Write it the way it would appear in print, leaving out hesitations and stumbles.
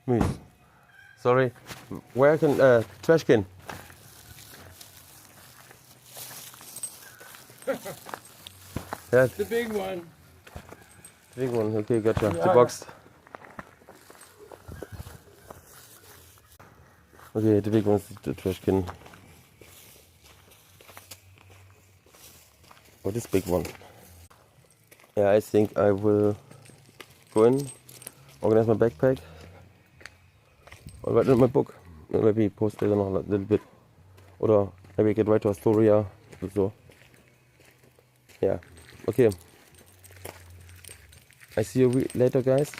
Mies. Sorry. Where can trash can? Yeah, The big one. big one. Okay, gotcha. The Yeah. box. Okay, the big one is the trash can. What is big one? Yeah, I think I will go in, organize my backpack, or write in my book. Maybe post later noch a little bit. Or maybe get right to Astoria. So. Yeah. Okay. I see you later, guys.